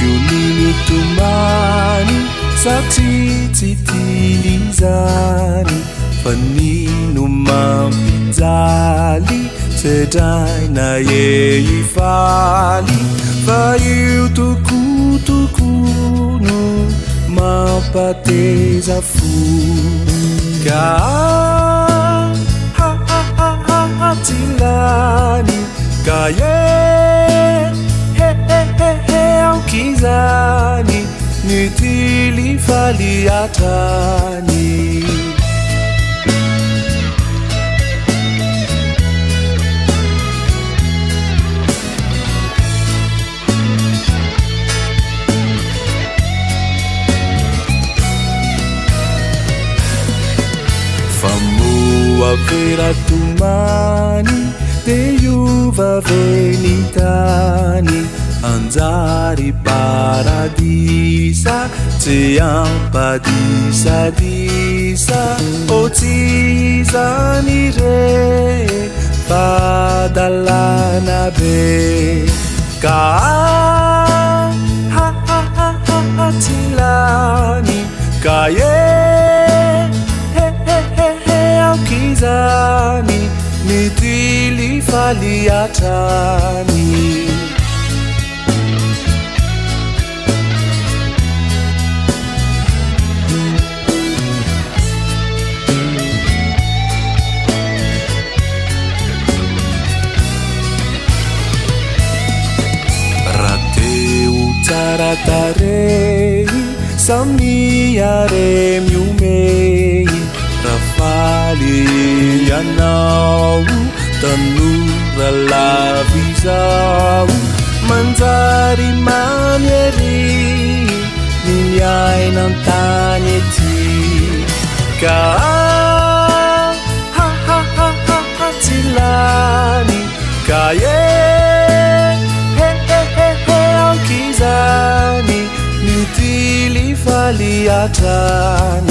Shunini tumani satsitilizani Faninu mampinzali Sedai na yeifali Vayu tukutukunu Mapateza fu Ka tilani Kaye Kizani nitili faliatani Famua vera tumani Teyuva venitani Anjari paradisa Tiampadisa disa Otizani re Padalana be Ka tilani Kaye Kizani Nitili faliatani Taratarei Samniare miumei Rafali yanau Tanura lavizau Manzari manieri Ninyai nantanyeti Ka tilani Kaye Kizani nitili faliatani